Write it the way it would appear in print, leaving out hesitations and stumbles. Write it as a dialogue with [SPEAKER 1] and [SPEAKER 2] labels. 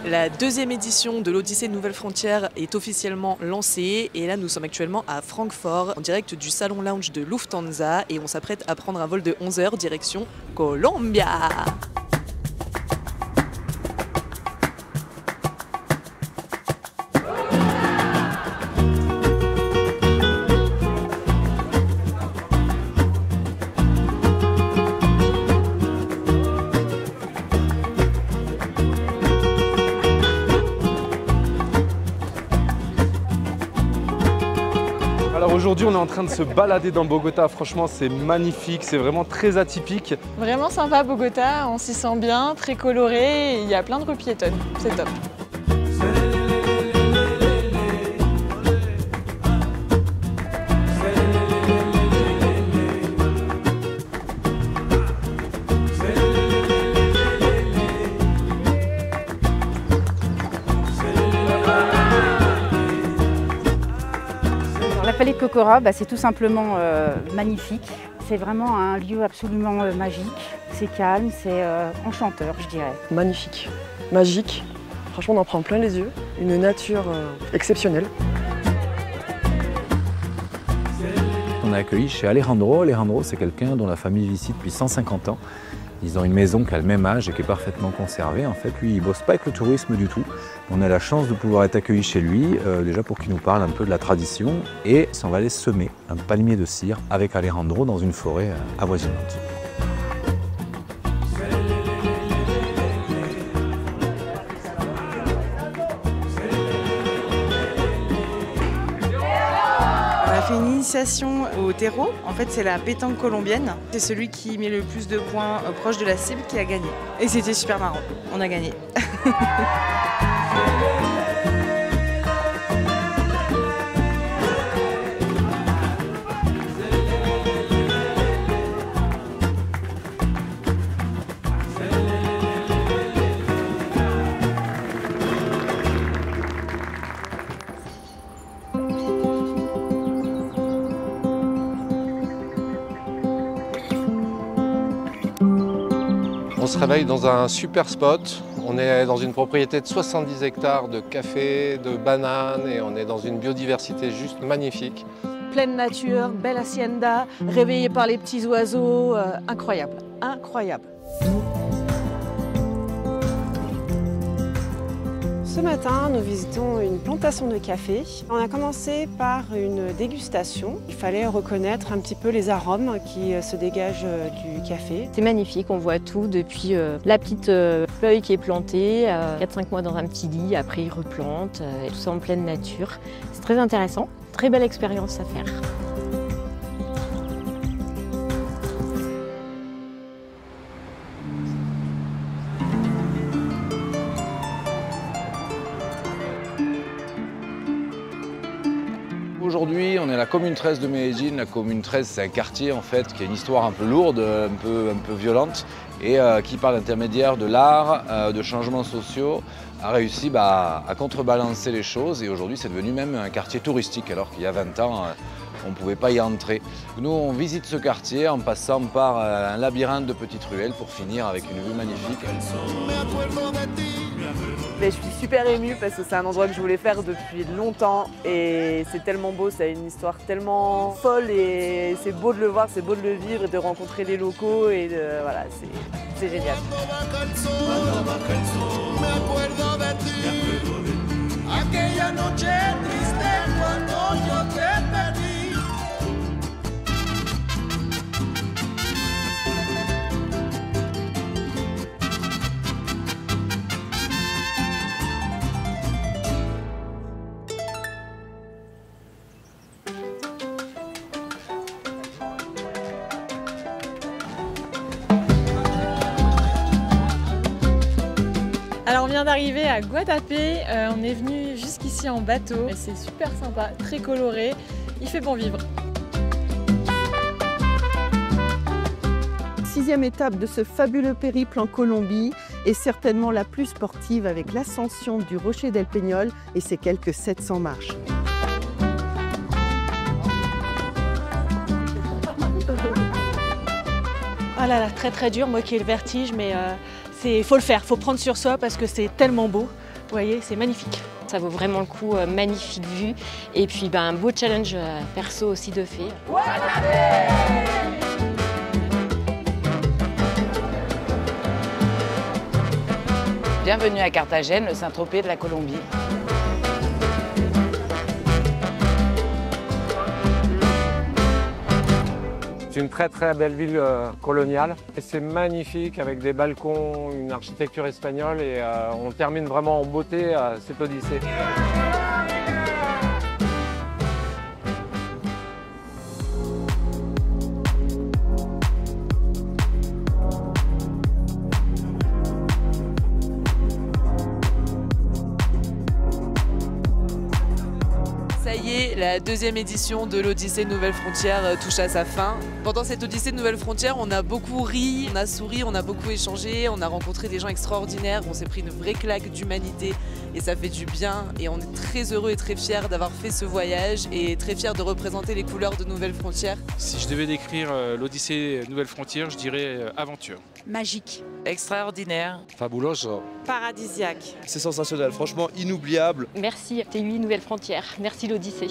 [SPEAKER 1] La deuxième édition de l'Odyssée de Nouvelles Frontières est officiellement lancée et là nous sommes actuellement à Francfort en direct du salon lounge de Lufthansa et on s'apprête à prendre un vol de 11 h direction Colombia.
[SPEAKER 2] Alors aujourd'hui on est en train de se balader dans Bogota, franchement c'est magnifique, c'est vraiment très atypique.
[SPEAKER 3] Vraiment sympa Bogota, on s'y sent bien, très coloré, et il y a plein de rues piétonnes, c'est top.
[SPEAKER 4] La Palais de Cocora, c'est tout simplement magnifique. C'est vraiment un lieu absolument magique. C'est calme, c'est enchanteur, je dirais.
[SPEAKER 5] Magnifique, magique. Franchement, on en prend plein les yeux. Une nature exceptionnelle.
[SPEAKER 6] On a accueilli chez Alejandro. Alejandro, c'est quelqu'un dont la famille vit ici depuis 150 ans. Ils ont une maison qui a le même âge et qui est parfaitement conservée. En fait, lui, il ne bosse pas avec le tourisme du tout. On a la chance de pouvoir être accueillis chez lui, déjà pour qu'il nous parle un peu de la tradition. Et on va aller semer un palmier de cire avec Alejandro dans une forêt avoisinante.
[SPEAKER 7] On a fait une initiation au terreau. En fait, c'est la pétanque colombienne. C'est celui qui met le plus de points proche de la cible qui a gagné. Et c'était super marrant. On a gagné.
[SPEAKER 8] On se réveille dans un super spot. On est dans une propriété de 70 hectares de café, de bananes et on est dans une biodiversité juste magnifique.
[SPEAKER 9] Pleine nature, belle hacienda, réveillée par les petits oiseaux, incroyable, incroyable.
[SPEAKER 10] Ce matin, nous visitons une plantation de café. On a commencé par une dégustation. Il fallait reconnaître un petit peu les arômes qui se dégagent du café.
[SPEAKER 11] C'est magnifique, on voit tout depuis la petite feuille qui est plantée, 4-5 mois dans un petit lit, après il replante, et tout ça en pleine nature. C'est très intéressant, très belle expérience à faire.
[SPEAKER 6] Aujourd'hui, on est à la commune 13 de Medellín. La commune 13, c'est un quartier en fait qui a une histoire un peu lourde, un peu violente et qui, par l'intermédiaire de l'art, de changements sociaux, a réussi à contrebalancer les choses. Et aujourd'hui, c'est devenu même un quartier touristique, alors qu'il y a 20 ans, on ne pouvait pas y entrer. Nous, on visite ce quartier en passant par un labyrinthe de petites ruelles pour finir avec une vue magnifique.
[SPEAKER 1] Mais je suis super émue parce que c'est un endroit que je voulais faire depuis longtemps et c'est tellement beau, ça a une histoire tellement folle et c'est beau de le voir, c'est beau de le vivre et de rencontrer les locaux et voilà, c'est génial.
[SPEAKER 3] Alors on vient d'arriver à Guatapé, on est venu jusqu'ici en bateau, et c'est super sympa, très coloré, il fait bon vivre.
[SPEAKER 12] 6e étape de ce fabuleux périple en Colombie est certainement la plus sportive avec l'ascension du Rocher del Peñol et ses quelques 700 marches.
[SPEAKER 9] Oh là là, très très dur, moi qui ai le vertige, mais faut le faire, faut prendre sur soi parce que c'est tellement beau. Vous voyez, c'est magnifique.
[SPEAKER 11] Ça vaut vraiment le coup, magnifique vue. Et puis un beau challenge perso aussi de fait.
[SPEAKER 13] Bienvenue à Carthagène, le Saint-Tropez de la Colombie.
[SPEAKER 8] C'est une très très belle ville coloniale et c'est magnifique avec des balcons, une architecture espagnole et on termine vraiment en beauté cette odyssée.
[SPEAKER 1] Ça y est, la deuxième édition de l'Odyssée de Nouvelles Frontières touche à sa fin. Pendant cette Odyssée de Nouvelles Frontières, on a beaucoup ri, on a souri, on a beaucoup échangé, on a rencontré des gens extraordinaires, on s'est pris une vraie claque d'humanité et ça fait du bien. Et on est très heureux et très fiers d'avoir fait ce voyage et très fiers de représenter les couleurs de Nouvelles Frontières.
[SPEAKER 14] Si je devais décrire l'Odyssée Nouvelles Frontières, je dirais aventure.
[SPEAKER 13] Magique. Extraordinaire.
[SPEAKER 8] Fabuloso.
[SPEAKER 10] Paradisiaque.
[SPEAKER 15] C'est sensationnel, franchement inoubliable.
[SPEAKER 11] Merci TUI Nouvelles Frontières, merci l'Odyssée.